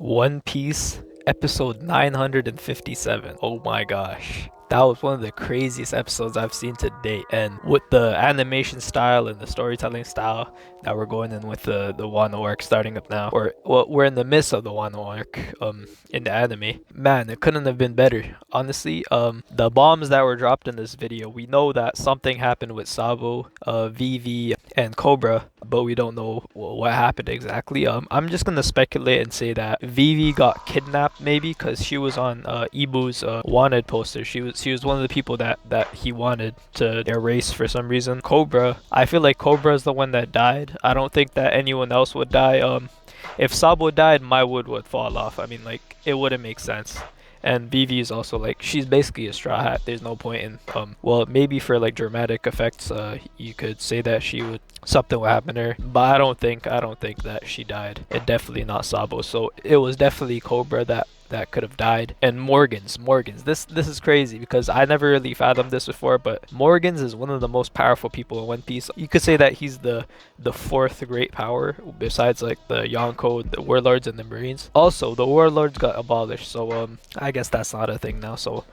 One Piece episode 957. Oh my gosh. That was one of the craziest episodes I've seen to date. And with the animation style and the storytelling style that we're going in with the Wano arc starting up now, or well, we're in the midst of the Wano arc in the anime. Man, it couldn't have been better. Honestly, the bombs that were dropped in this video, we know that something happened with Sabo, Vivi, and Cobra, but we don't know what happened exactly. I'm just gonna speculate and say that Vivi got kidnapped maybe because she was on Ibu's wanted poster. She was one of the people that he wanted to erase for some reason. Cobra, I feel like Cobra is the one that died. I don't think that anyone else would die. If Sabo died, my wood would fall off. I mean, like, it wouldn't make sense. And Vivi is also like, she's basically a straw hat. There's no point in well, maybe for like dramatic effects, you could say that she would something would happen to her, but I don't think that she died. It definitely not Sabo. So it was definitely Cobra that could have died. And Morgans. This is crazy because I never really fathomed this before, but Morgans is one of the most powerful people in One Piece. You could say that he's the fourth great power besides like the Yonko, the Warlords, and the Marines. Also, the Warlords got abolished, so I guess that's not a thing now. So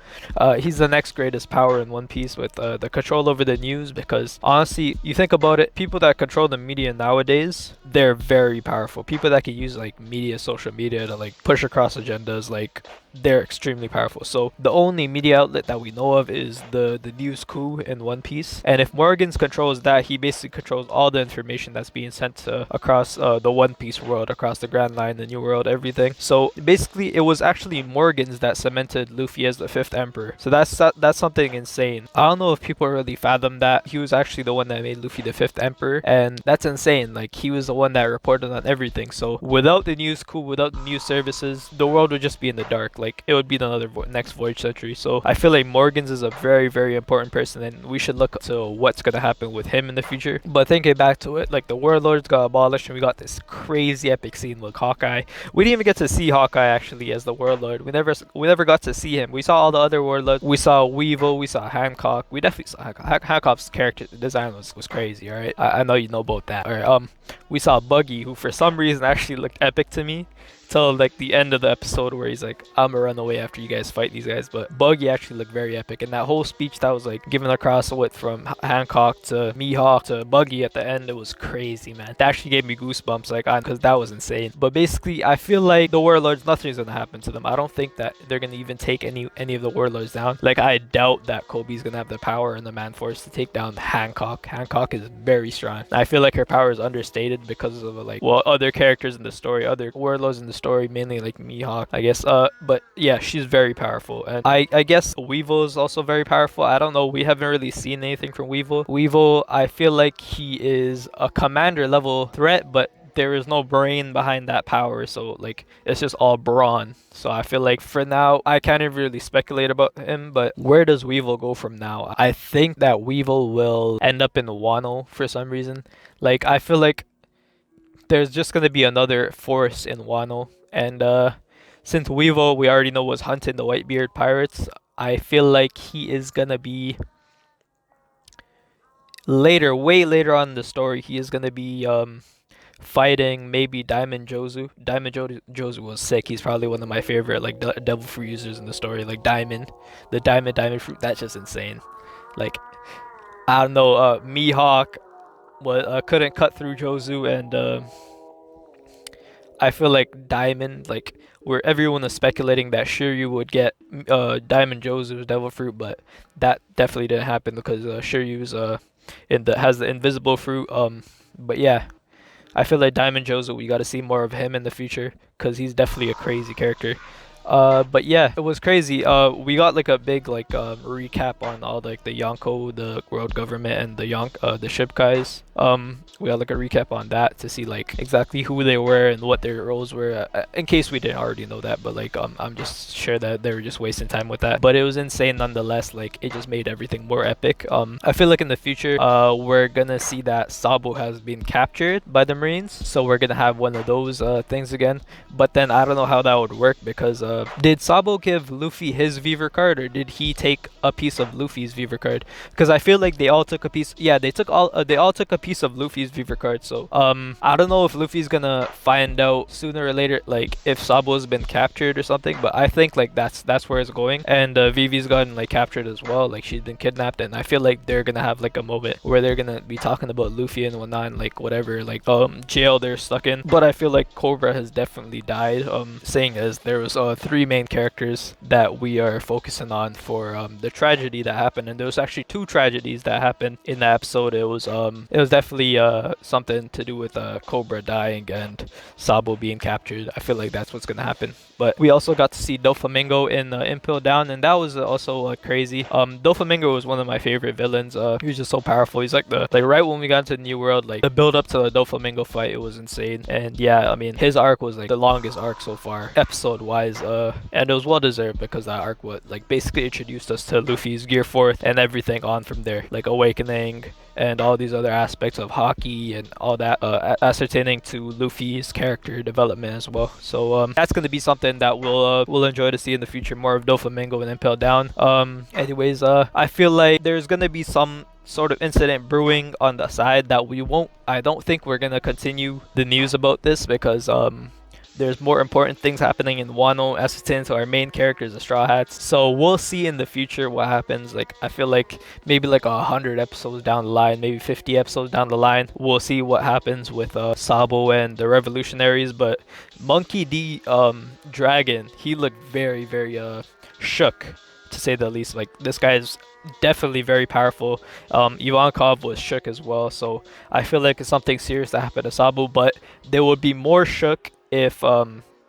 he's the next greatest power in One Piece with the control over the news, because honestly, you think about it, people that control the media nowadays, they're very powerful. People that can use like media, social media to like push across agendas, like they're extremely powerful. So the only media outlet that we know of is the news coup in One Piece, and if Morgans controls that, he basically controls all the information that's being sent across the One Piece world, across the Grand Line, the New World, everything. So basically, it was actually Morgans that cemented Luffy as the fifth emperor. So that's something insane. I don't know if people really fathom that he was actually the one that made Luffy the fifth emperor, and that's insane. Like, he was the one that reported on everything. So without the news coup, without the news services, the world would just be in the dark. Like, it would be another next Voyage Century. So I feel like Morgans is a very, very important person, and we should look to what's gonna happen with him in the future. But thinking back to it, like, the Warlords got abolished, and we got this crazy epic scene with Hawkeye. We didn't even get to see Hawkeye actually as the Warlord. We never got to see him. We saw all the other Warlords. We saw Weevil. We saw Hancock. We definitely saw Hancock. Hancock's character design was crazy. All right, I know you know about that. All right, we saw Buggy, who for some reason actually looked epic to me till like the end of the episode, where he's like, I'm gonna run away after you guys fight these guys. But Buggy actually looked very epic, and that whole speech that was like given across with from Hancock to Mihawk to Buggy at the end, it was crazy, man. That actually gave me goosebumps, like, because that was insane. But basically, I feel like the Warlords, nothing's gonna happen to them. I don't think that they're gonna even take any of the Warlords down. Like, I doubt that Kobe's gonna have the power and the man force to take down Hancock. Hancock is very strong. I feel like her power is understated because of like, well, other characters in the story, other Warlords in the story, mainly like Mihawk, I guess. But yeah, she's very powerful, and I guess Weevil is also very powerful. I don't know. We haven't really seen anything from Weevil. Weevil, I feel like he is a commander level threat, but there is no brain behind that power, so like it's just all brawn. So I feel like for now I can't even really speculate about him, but where does Weevil go from now? I think that Weevil will end up in Wano for some reason. Like, I feel like there's just gonna be another force in Wano, and since Weevil we already know was hunting the Whitebeard pirates, I feel like he is gonna be later, way later on in the story, he is gonna be fighting maybe Diamond Jozu. Jozu was sick. He's probably one of my favorite like devil fruit users in the story. Like the diamond fruit. That's just insane. Like, I don't know. Mihawk couldn't cut through Jozu, and I feel like Diamond, like, where everyone is speculating that Shiryu would get Diamond Jozu's devil fruit, but that definitely didn't happen because Shiryu's has the invisible fruit. But yeah, I feel like Diamond Jozu, we got to see more of him in the future because he's definitely a crazy character. But yeah, it was crazy. We got like a big like recap on all like the Yonko, the world government, and the ship guys. We got like a recap on that to see like exactly who they were and what their roles were. In case we didn't already know that, but like I'm just sure that they were just wasting time with that. But it was insane nonetheless. Like, it just made everything more epic. I feel like in the future, we're gonna see that Sabo has been captured by the Marines, so we're gonna have one of those things again. But then I don't know how that would work because did Sabo give Luffy his Viver card, or did he take a piece of Luffy's Viver card? Because I feel like they all took a piece. Yeah, they all took a piece of Luffy's Viver card. So I don't know if Luffy's gonna find out sooner or later, like if Sabo's been captured or something. But I think like that's where it's going. And Vivi's gotten like captured as well. Like she's been kidnapped, and I feel like they're gonna have like a moment where they're gonna be talking about Luffy and whatnot, and, like whatever like jail they're stuck in. But I feel like Cobra has definitely died. Saying as there was three main characters that we are focusing on for the tragedy that happened, and there was actually two tragedies that happened in the episode. It was definitely something to do with Cobra dying and Sabo being captured. I feel like that's what's gonna happen. But we also got to see Doflamingo in Impel Down, and that was also crazy. Doflamingo was one of my favorite villains. He was just so powerful. He's like right when we got into the New World, like the build up to the Doflamingo fight, it was insane. And yeah, I mean his arc was like the longest arc so far, episode wise. And it was well deserved because that arc what like basically introduced us to Luffy's Gear 4th and everything on from there, like Awakening and all these other aspects of Haki and all that, ascertaining to Luffy's character development as well. So that's going to be something that we'll enjoy to see in the future, more of Doflamingo and Impel Down. Anyways, I feel like there's going to be some sort of incident brewing on the side that I don't think we're going to continue the news about this, because there's more important things happening in Wano as to our main characters, the Straw Hats. So we'll see in the future what happens. Like I feel like maybe like 100 episodes down the line, maybe 50 episodes down the line, we'll see what happens with Sabo and the Revolutionaries. But Monkey D. Dragon, he looked very, very shook, to say the least. Like this guy's definitely very powerful. Ivankov was shook as well. So I feel like it's something serious that happened to Sabo, but they would be more shook if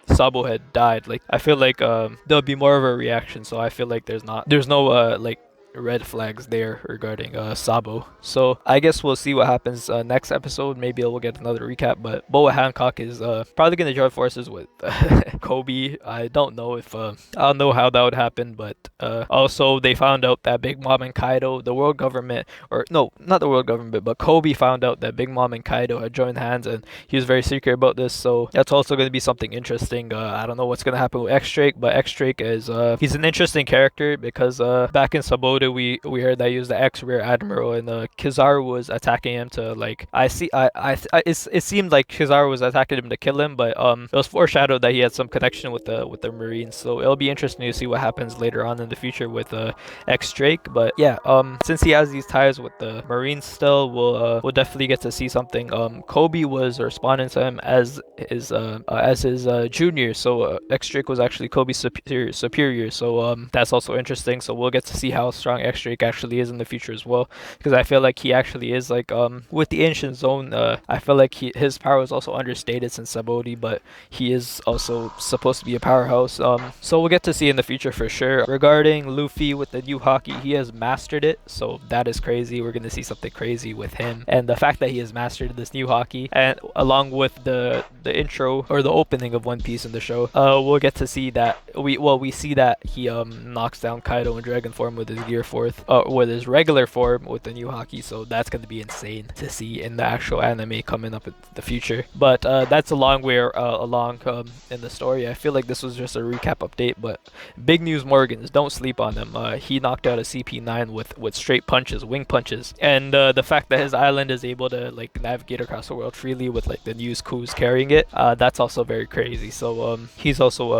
Sabo had died. Like I feel like there'll be more of a reaction. So I feel like there's no like red flags there regarding Sabo. So I guess we'll see what happens next episode. Maybe we'll get another recap. But Boa Hancock is probably gonna join forces with Kobe. I don't know how that would happen, but also they found out that Big Mom and Kaido, the world government, or no, not the world government, but Kobe found out that Big Mom and Kaido had joined hands, and he was very secret about this. So that's also going to be something interesting. I don't know what's going to happen with X-Drake, but X-Drake is he's an interesting character because back in Saboda we heard that he was the ex-rear admiral, and Kizaru was attacking him to like it seemed like Kizaru was attacking him to kill him, but it was foreshadowed that he had some connection with the Marines. So it'll be interesting to see what happens later on in the future with X-Drake. But yeah, since he has these ties with the Marines still, we'll definitely get to see something. Kobe was responding to him as his junior, so X-Drake was actually Kobe's superior. So that's also interesting. So we'll get to see how strong X-Drake actually is in the future as well, because I feel like he actually is like with the Ancient Zone. I feel like his power is also understated since Sabodi, but he is also supposed to be a powerhouse. So we'll get to see in the future for sure. Regarding Luffy with the new Haki, he has mastered it, so that is crazy. We're gonna see something crazy with him, and the fact that he has mastered this new Haki, and along with the intro or the opening of One Piece in the show, we'll get to see that we see that he knocks down Kaido in dragon form with his Gear 4th, with his regular form with the new Haki. So that's gonna be insane to see in the actual anime coming up in the future. But that's a long way along in the story. I feel like this was just a recap update, but big news, Morgans, don't sleep on him. He knocked out a CP9 with straight punches, wing punches, and the fact that his island is able to like navigate across the world freely with like the news crews carrying it, that's also very crazy. So he's also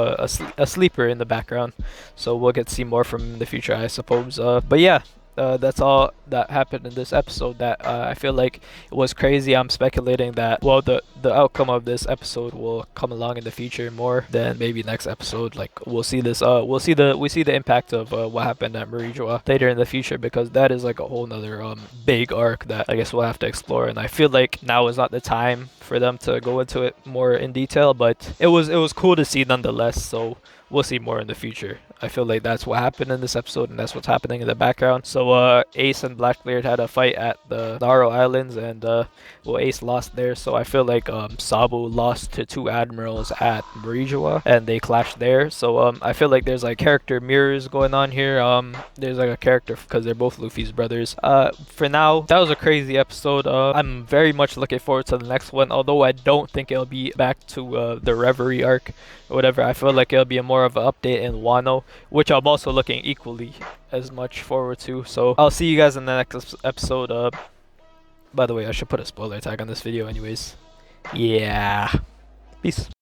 a sleeper in the background, so we'll get to see more from him in the future, I suppose. But yeah, that's all that happened in this episode that I feel like it was crazy. I'm speculating that the outcome of this episode will come along in the future more than maybe next episode. Like we'll see this we see the impact of what happened at Marijoa later in the future, because that is like a whole nother big arc that I guess we'll have to explore, and I feel like now is not the time for them to go into it more in detail, but it was cool to see nonetheless. So we'll see more in the future. I feel like that's what happened in this episode, and that's what's happening in the background. So Ace and Blackbeard had a fight at the Naro Islands, and Ace lost there. So I feel like Sabo lost to two admirals at Marijoa, and they clashed there. So I feel like there's like character mirrors going on here. There's like a character, because they're both Luffy's brothers. For now, that was a crazy episode. I'm very much looking forward to the next one, although I don't think it'll be back to the Reverie arc or whatever. I feel like it'll be a more more of an update in Wano, which I'm also looking equally as much forward to. So I'll see you guys in the next episode. By the way, I should put a spoiler tag on this video anyways. Yeah. Peace.